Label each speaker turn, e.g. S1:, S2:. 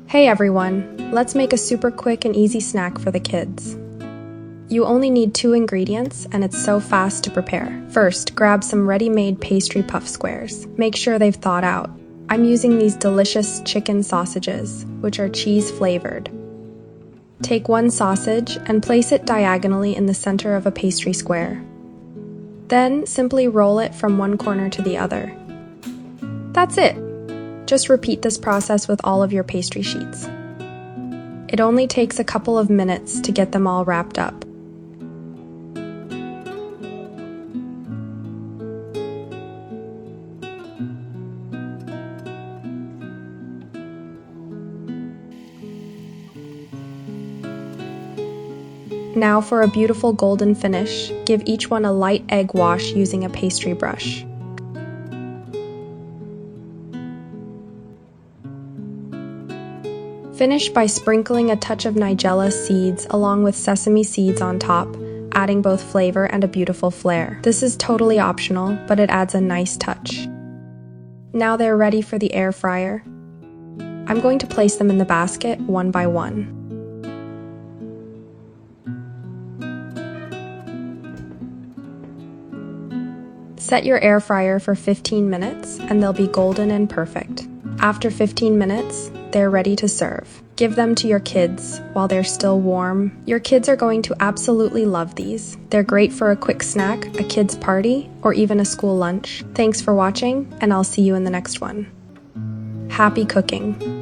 S1: Hey everyone, let's make a super quick and easy snack for the kids. You only need 2 ingredients and it's so fast to prepare. First, grab some ready-made pastry puff squares. Make sure they've thawed out. I'm using these delicious chicken sausages, which are cheese flavored. Take 1 sausage and place it diagonally in the center of a pastry square. Then simply roll it from one corner to the other. That's it! Just repeat this process with all of your pastry sheets. It only takes a couple of minutes to get them all wrapped up. Now for a beautiful golden finish, give each one a light egg wash using a pastry brush. Finish by sprinkling a touch of nigella seeds along with sesame seeds on top, adding both flavor and a beautiful flair. This is totally optional, but it adds a nice touch. Now they're ready for the air fryer. I'm going to place them in the basket one by one. Set your air fryer for 15 minutes and they'll be golden and perfect. After 15 minutes, they're ready to serve. Give them to your kids while they're still warm. Your kids are going to absolutely love these. They're great for a quick snack, a kid's party, or even a school lunch. Thanks for watching, and I'll see you in the next one. Happy cooking!